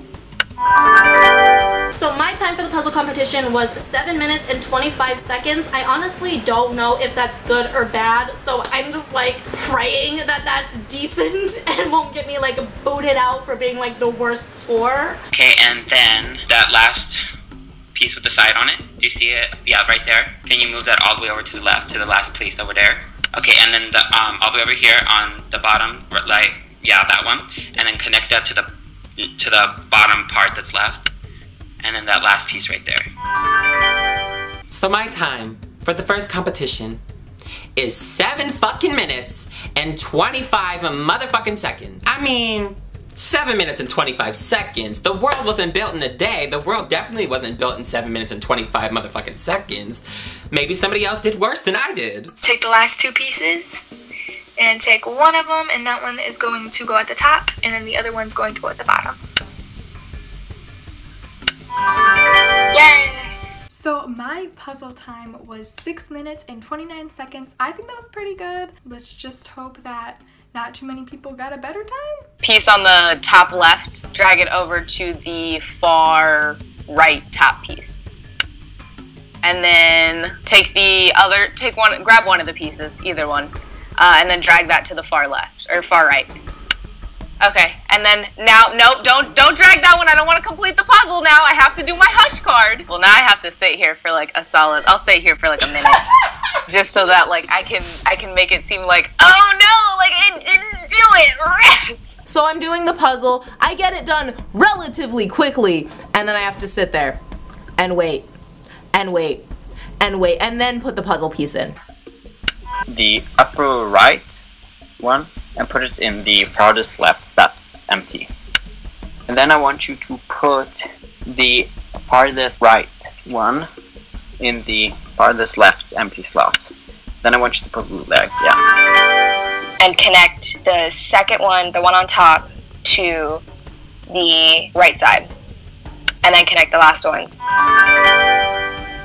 So my time for the puzzle competition was 7 minutes and 25 seconds. I honestly don't know if that's good or bad, so I'm just like praying that that's decent and won't get me like booted out for being like the worst score. Okay, and then that last piece with the side on it, do you see it? Yeah, right there. Can you move that all the way over to the left, to the last piece over there? Okay, and then the all the way over here on the bottom, like, yeah, that one, and then connect that to the bottom part that's left, and then that last piece right there. So my time for the first competition is 7 fucking minutes and 25 motherfucking seconds. I mean, 7 minutes and 25 seconds. The world wasn't built in a day. The world definitely wasn't built in 7 minutes and 25 motherfucking seconds. Maybe somebody else did worse than I did. Take the last 2 pieces and take one of them, and that one is going to go at the top, and then the other one's going to go at the bottom. Yay! So my puzzle time was 6 minutes and 29 seconds. I think that was pretty good. Let's just hope that not too many people got a better time. Piece on the top left, drag it over to the far right top piece. And then grab one of the pieces, either one, and then drag that to the far left, or far right. Okay, and then now, nope, don't drag that one. I don't want to complete the puzzle now. I have to do my hush card. Well, now I have to sit here for like I'll sit here for like a minute. Just so that like I can make it seem like, oh no, like it didn't do it. So I'm doing the puzzle. I get it done relatively quickly, and then I have to sit there and wait and wait and wait and then put the puzzle piece in. The upper right one and put it in the farthest left. That's empty. And then I want you to put the farthest right one in the farthest left empty slot. Then I want you to put leg, yeah. And connect the second one, the one on top, to the right side. And then connect the last one.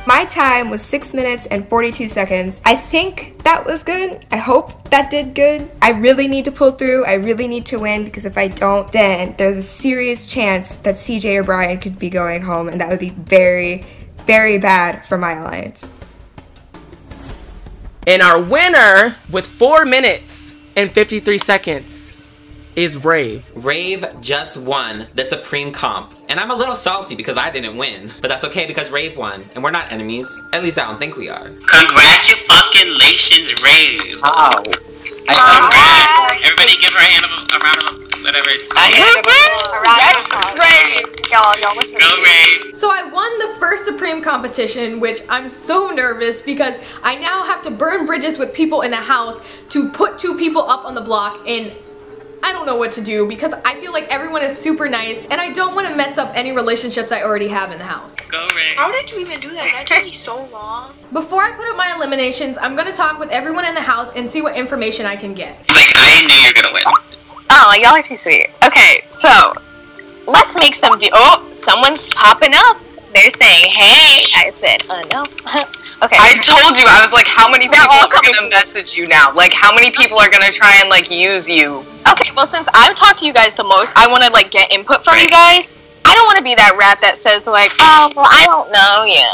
My time was 6 minutes and 42 seconds. I think that was good. I hope that did good. I really need to pull through. I really need to win, because if I don't, then there's a serious chance that CJ or Brian could be going home, and that would be very, very bad for my alliance. And our winner with 4 minutes and 53 seconds is Rave. Rave just won the Supreme Comp. And I'm a little salty because I didn't win. But that's okay because Rave won. And we're not enemies. At least I don't think we are. Congratulations, Rave. Wow. Congrats. Everybody give her a round of whatever it's called. Go, Rave. So I won the first Supreme competition, which I'm so nervous because I now have to burn bridges with people in a house to put 2 people up on the block, and I don't know what to do because I feel like everyone is super nice and I don't want to mess up any relationships I already have in the house. Go, Ray. How did you even do that? That took me so long. Before I put up my eliminations, I'm going to talk with everyone in the house and see what information I can get. Like, I knew you were going to win. Oh, y'all are too sweet. Okay, so let's make some oh, someone's popping up. They're saying, hey. I said, no. Okay. I told you, I was like, how many people are gonna message you now? Like, how many people are gonna try and, like, use you? Okay, well, since I've talked to you guys the most, I want to, like, get input from you guys. I don't want to be that rat that says, like, oh, well, I don't know you.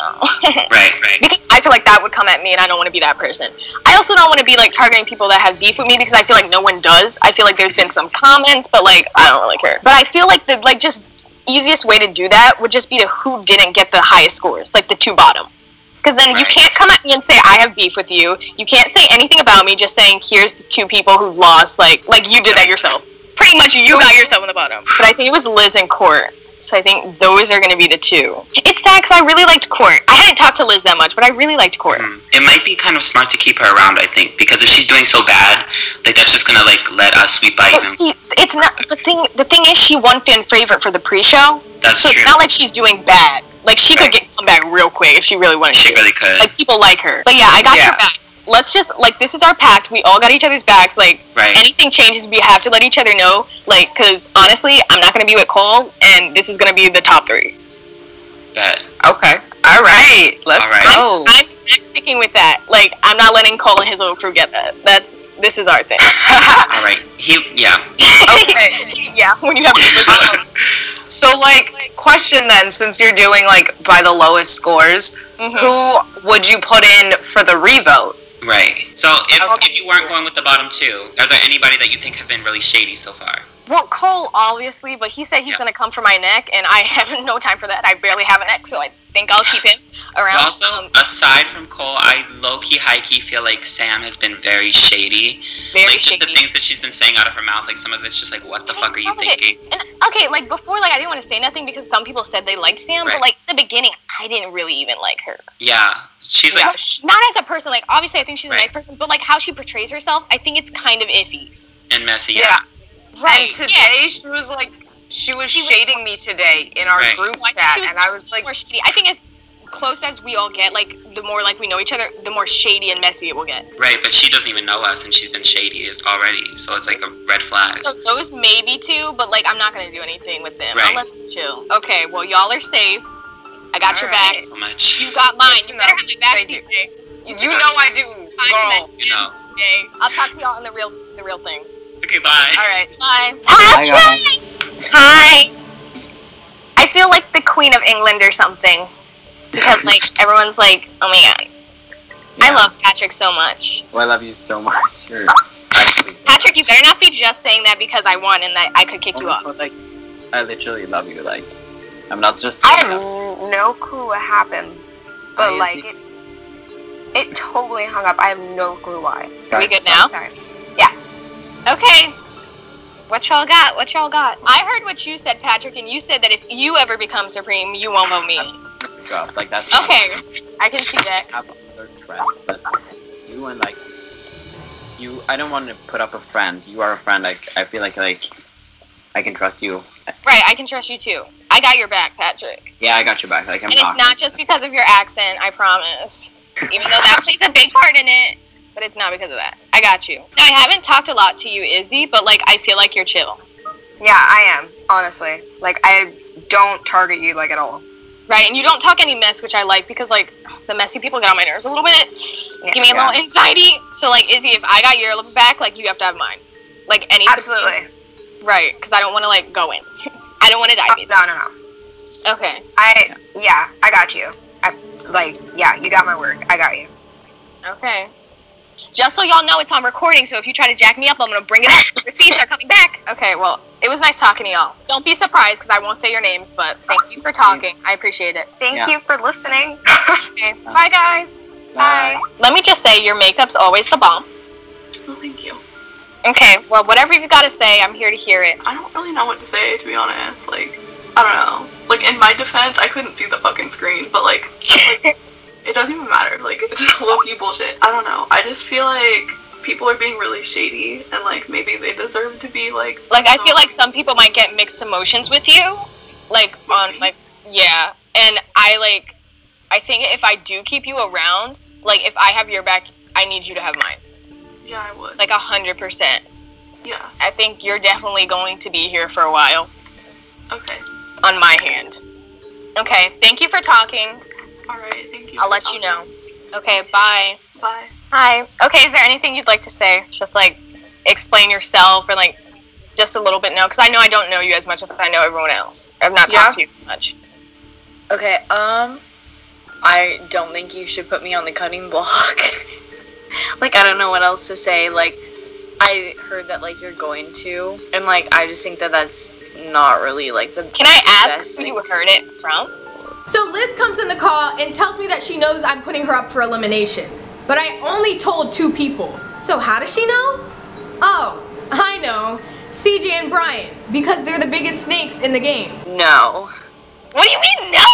Right. Because I feel like that would come at me, and I don't want to be that person. I also don't want to be, like, targeting people that have beef with me, because I feel like no one does. I feel like there's been some comments, but, like, I don't really care. But I feel like the, like, just easiest way to do that would just be to who didn't get the highest scores, like the 2 bottom. Because then you can't come at me and say, I have beef with you. You can't say anything about me, just saying, here's the 2 people who lost. Like you did that yourself. Pretty much, you got yourself on the bottom. But I think it was Liz and Court. So I think those are going to be the 2. It's sad because I really liked Court. I hadn't talked to Liz that much, but I really liked Court. It might be kind of smart to keep her around, I think. Because if she's doing so bad, like, that's just going to, like, let us sweep by But see, it's not, the thing is she won fan favorite for the pre-show. That's so true. It's not like she's doing bad. Like, she could come back real quick if she really wanted to. She really could. Like, people like her. But yeah, I got your back. Let's just, like, this is our pact. We all got each other's backs. Like, anything changes, we have to let each other know. Like, because, honestly, I'm not going to be with Cole, and this is going to be the top 3. Bet. Okay. All right. Let's go. I'm sticking with that. Like, I'm not letting Cole and his little crew get that. This is our thing. All right. Okay. Yeah, when you have So, like, question then, since you're doing, like, by the lowest scores, who would you put in for the revote? Right. So, if you weren't going with the bottom 2, are there anybody that you think have been really shady so far? Well, Cole, obviously, but he said he's going to come for my neck, and I have no time for that. I barely have a neck, so I think I'll keep him around. Also, aside from Cole, I low-key, high-key feel like Sam has been very shady. Just the things that she's been saying out of her mouth, like, some of it's just like, what the fuck are you thinking? And, okay, like, before, like, I didn't want to say nothing because some people said they liked Sam, but, like, in the beginning, I didn't really even like her. Yeah. She's like... Not as a person, like, obviously I think she's a nice person, but, like, how she portrays herself, I think it's kind of iffy. And messy, yeah. Right. And today she was like, she was shading me today in our group chat, and I was like, more shady. I think as close as we all get, like, the more like we know each other, the more shady and messy it will get. Right, but she doesn't even know us, and she's been shady already, so it's like a red flag. So those maybe 2, but like I'm not gonna do anything with them. I'll let them chill. Okay, well y'all are safe. I got your back. So much. You got mine. You better have my back, CJ. You know I do, girl. You know. Okay. I'll talk to y'all in the real thing. Okay, bye. Alright, bye. Hi. Hi. I feel like the Queen of England or something. Because, like, everyone's like, oh my god. Yeah. I love Patrick so much. Well, I love you so much. Patrick, you better not be just saying that because I won and that I could kick you off. Like, I literally love you. Like, I'm not just... I have no clue what happened. But, like, it totally hung up. I have no clue why. Are we good now? Yeah. Okay. What y'all got? I heard what you said, Patrick, and you said that if you ever become Supreme, you won't vote me in. Like, that's okay. I can see that. I have other friends, but you and, like, you, I don't want to put up a friend. You are a friend. Like, I feel like I can trust you. Right, I can trust you too. I got your back, Patrick. Yeah, I got your back. Like, I'm And it's not just because of your accent, I promise. Even though that plays a big part in it, but it's not because of that. I got you. Now, I haven't talked a lot to you, Izzy, but, like, I feel like you're chill. Yeah, I am, honestly. Like, I don't target you, like, at all. Right, and you don't talk any mess, which I like, because, like, the messy people get on my nerves a little bit. Give me a little anxiety. So, like, Izzy, if I got your back, like, you have to have mine. Like, any... Absolutely. Right, because I don't want to, like, go in. I don't want to die, basically. No. Okay. Yeah, I got you. Yeah, you got my word. I got you. Okay. Just so y'all know, it's on recording, so if you try to jack me up, I'm going to bring it up. The receipts are coming back. Okay, well, it was nice talking to y'all. Don't be surprised, because I won't say your names, but thank you for talking. I appreciate it. Thank you for listening. Okay, bye, guys. Bye. Let me just say, your makeup's always the bomb. Oh, thank you. Okay, well, whatever you gotta say, I'm here to hear it. I don't really know what to say, to be honest. Like, I don't know. Like, in my defense, I couldn't see the fucking screen, but, like, that's, like it doesn't even matter. Like, it's low-key bullshit. I don't know. I just feel like people are being really shady, and, like, maybe they deserve to be, like... Like, I feel like some people might get mixed emotions with you. Like, on, like, yeah. And I think if I do keep you around, like, if I have your back, I need you to have mine. Yeah, I would. Like, 100%. Yeah. I think you're definitely going to be here for a while. Okay. On my hand. Okay, thank you for talking. Alright, thank you. I'll let you know. Okay, bye. Bye. Hi. Okay, is there anything you'd like to say? Just, like, explain yourself or, like, just a little bit now? Because I know I don't know you as much as I know everyone else. I've not talked to you much. Okay, I don't think you should put me on the cutting block. Like, I don't know what else to say. Like, I heard that, like, you're going to, and, like, I just think that that's not really, like, the Can I ask who you heard it from? So Liz comes in the call and tells me that she knows I'm putting her up for elimination. But I only told 2 people. So how does she know? Oh, I know. CJ and Brian. Because they're the biggest snakes in the game. No. What do you mean no?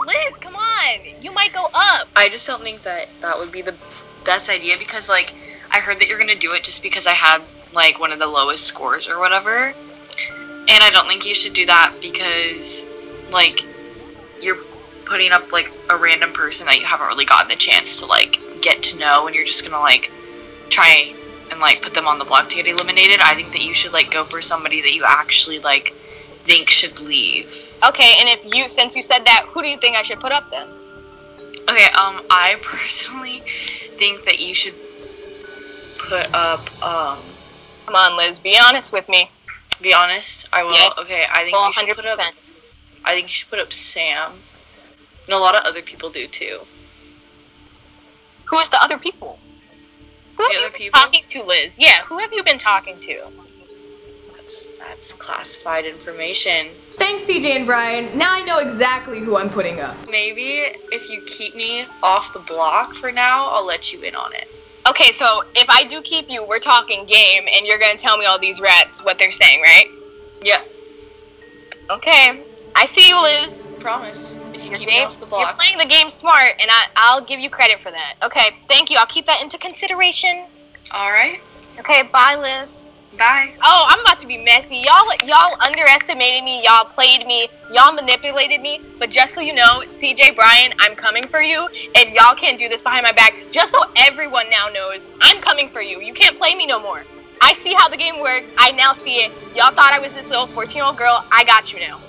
Liz, come on. You might go up. I just don't think that that would be the best idea because, like, I heard that you're gonna do it just because I had, like, one of the lowest scores or whatever. And I don't think you should do that because, like, you're putting up, like, a random person that you haven't really gotten the chance to, like, get to know, and you're just gonna, like, try and, like, put them on the block to get eliminated. I think that you should, like, go for somebody that you actually, like, think should leave. Okay, and since you said that, who do you think I should put up then? Okay, I personally think that you should put up, Come on, Liz, be honest with me. Be honest? I will. Yes. Okay, I think well, you should 100%. put up, I think you should put up Sam. And a lot of other people do, too. Who's the other people? Who have you been talking to, Liz? Yeah, who have you been talking to? That's classified information. Thanks, CJ and Brian. Now I know exactly who I'm putting up. Maybe if you keep me off the block for now, I'll let you in on it. Okay, so if I do keep you, we're talking game, and you're gonna tell me all these rats what they're saying, right? Yeah. Okay. I see you, Liz. Promise. If you keep me off the block. You're playing the game smart, and I'll give you credit for that. Okay, thank you. I'll keep that into consideration. Alright. Okay, bye, Liz. Bye. Oh, I'm about to be messy. Y'all underestimated me. Y'all played me. Y'all manipulated me. But just so you know, CJ, Brian, I'm coming for you. And y'all can't do this behind my back. Just so everyone now knows, I'm coming for you. You can't play me no more. I see how the game works. I now see it. Y'all thought I was this little 14-year-old girl. I got you now.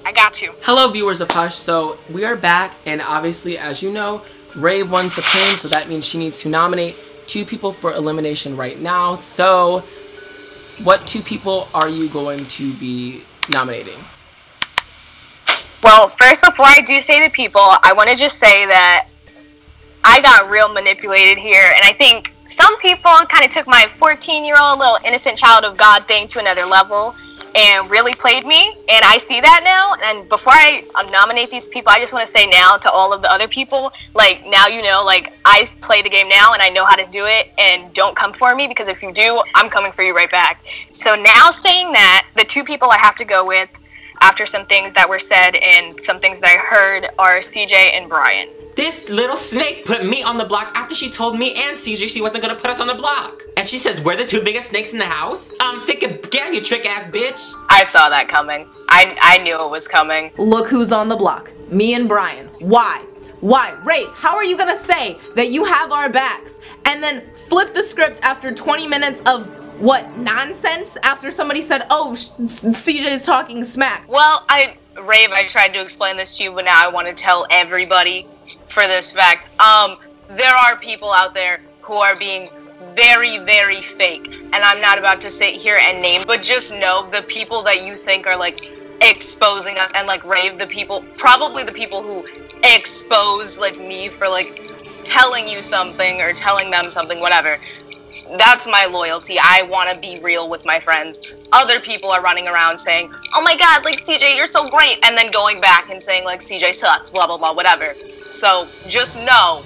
I got you. Hello, viewers of Hush. So we are back. And obviously, as you know, Rave won Supreme. So that means she needs to nominate 2 people for elimination right now. So what 2 people are you going to be nominating? Well, first, before I do say the people, I want to just say that I got real manipulated here, and I think some people kind of took my 14-year-old little innocent child of God thing to another level and really played me, and I see that now. And before I nominate these people, I just want to say now to all of the other people, like, now you know, like, I play the game now and I know how to do it, and don't come for me, because if you do, I'm coming for you right back. So now, saying that, the 2 people I have to go with after some things that were said and some things that I heard are CJ and Brian. This little snake put me on the block after she told me and CJ she wasn't gonna put us on the block. And And she says, we're the 2 biggest snakes in the house? Think again, you trick-ass bitch. I saw that coming. I knew it was coming. Look who's on the block. Me and Brian. Why? Why? Rafe, how are you gonna say that you have our backs and then flip the script after 20 minutes of what, nonsense? After somebody said, oh, CJ is talking smack. Well, Rave, I tried to explain this to you, but now I want to tell everybody for this fact. There are people out there who are being very, very fake, and I'm not about to sit here and name, but just know the people that you think are like exposing us, and like Rave, the people, probably the people who expose like me for like telling you something or telling them something, whatever. That's my loyalty. I want to be real with my friends. Other people are running around saying, oh my god, like CJ, you're so great, and then going back and saying like CJ sucks, blah blah blah, whatever. So just know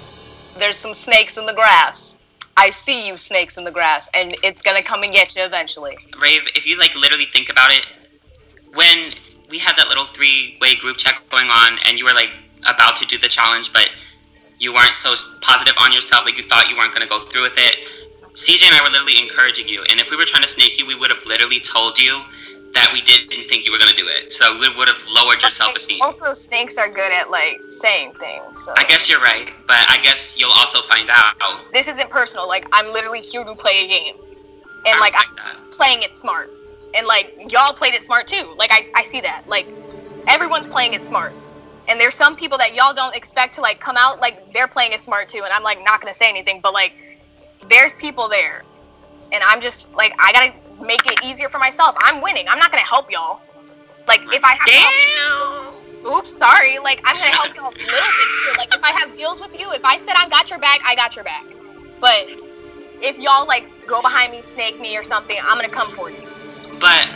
there's some snakes in the grass. I see you, snakes in the grass, and it's gonna come and get you eventually. Rave, if you like literally think about it, when we had that little 3-way group chat going on and you were like about to do the challenge, but you weren't so positive on yourself, like you thought you weren't gonna go through with it, CJ and I were literally encouraging you, and if we were trying to snake you, we would have literally told you that we didn't think you were gonna do it. So we would have lowered your self-esteem. Also, snakes are good at like saying things. So. I guess you're right, but I guess you'll also find out. This isn't personal. Like, I'm literally here to play a game, and like I'm playing it smart, and like y'all played it smart too. Like I see that. Like everyone's playing it smart, and there's some people that y'all don't expect to like come out like they're playing it smart too, and I'm like not gonna say anything, but like there's people there, and I'm just like I gotta make it easier for myself. I'm winning. I'm not gonna help y'all. Like if I have oops, sorry. Like I'm gonna help y'all a little bit too. Like if I have deals with you, if I said I got your back, I got your back. But if y'all like go behind me, snake me or something, I'm gonna come for you. But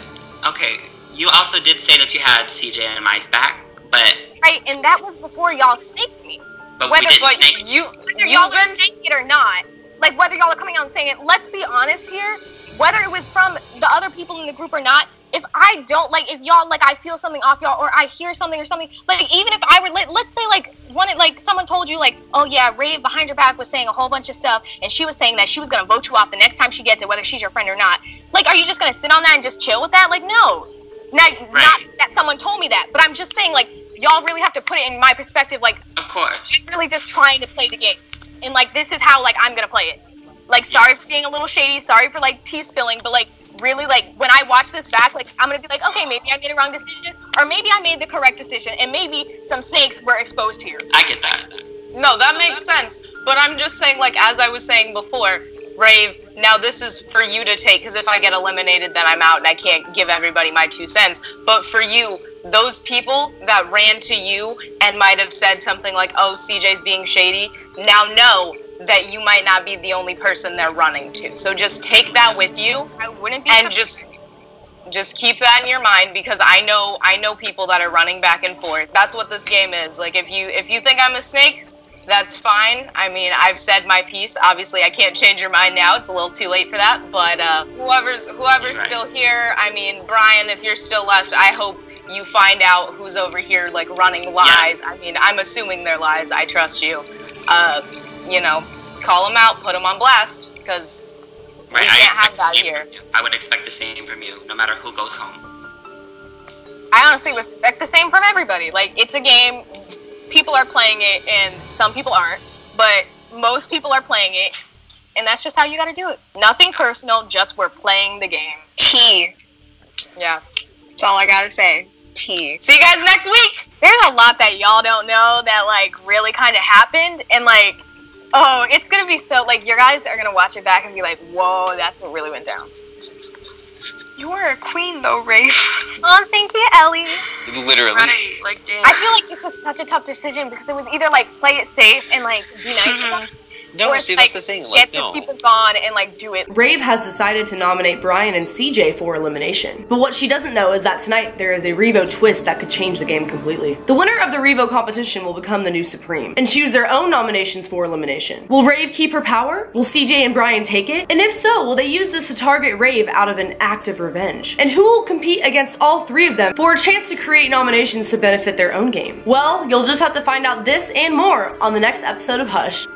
okay, you also did say that you had CJ and Mike's back, but right, and that was before y'all snaked me. But whether we didn't snake whether y'all are saying it or not, like whether y'all are coming out and saying it, let's be honest here. Whether it was from the other people in the group or not, if I don't, like, if y'all, like, I feel something off y'all, or I hear something or something, like, even if I were, let's say, like, someone told you, like, oh, yeah, Rave behind your back was saying a whole bunch of stuff, and she was saying that she was gonna vote you off the next time she gets it, whether she's your friend or not. Like, are you just gonna sit on that and just chill with that? Like, no. Not that someone told me that, but I'm just saying, like, y'all really have to put it in my perspective, like, of course. I'm really just trying to play the game. And, like, this is how, like, I'm gonna play it. Like, sorry for being a little shady, sorry for, like, tea spilling, but, like, really, like, when I watch this back, like, I'm gonna be like, okay, maybe I made a wrong decision, or maybe I made the correct decision, and maybe some snakes were exposed here. I get that. No, that makes sense, but I'm just saying, like, as I was saying before, Rave, now this is for you to take, because if I get eliminated, then I'm out, and I can't give everybody my 2 cents, but for you, those people that ran to you and might have said something like, oh, CJ's being shady, now know that you might not be the only person they're running to. So just take that with you. I wouldn't be and just keep that in your mind, because I know people that are running back and forth. That's what this game is. Like if you think I'm a snake, that's fine. I mean, I've said my piece. Obviously, I can't change your mind now. It's a little too late for that. But whoever's still here, I mean, Brian, if you're still left, I hope you find out who's over here like running lies. Yeah. I mean, I'm assuming they're lies. I trust you. You know, call them out, put them on blast, because we can't have that here. I would expect the same from you, no matter who goes home. I honestly would expect the same from everybody. Like, it's a game, people are playing it, and some people aren't, but most people are playing it, and that's just how you gotta do it. Nothing personal, just we're playing the game. Tea. Yeah. That's all I gotta say. Tea. See you guys next week! There's a lot that y'all don't know that, like, really kind of happened, and, like, oh, it's gonna be so, like, your guys are gonna watch it back and be like, whoa, that's what really went down. You are a queen, though, Rafe. Oh, thank you, Ellie. Literally. Right, like, damn. I feel like this was such a tough decision, because it was either, like, play it safe and, like, be nice to them, No, see, that's the thing. Like, get the people gone and, like, do it. Rave has decided to nominate Brian and CJ for elimination. But what she doesn't know is that tonight there is a Revo twist that could change the game completely. The winner of the Revo competition will become the new Supreme and choose their own nominations for elimination. Will Rave keep her power? Will CJ and Brian take it? And if so, will they use this to target Rave out of an act of revenge? And who will compete against all 3 of them for a chance to create nominations to benefit their own game? Well, you'll just have to find out this and more on the next episode of Hush.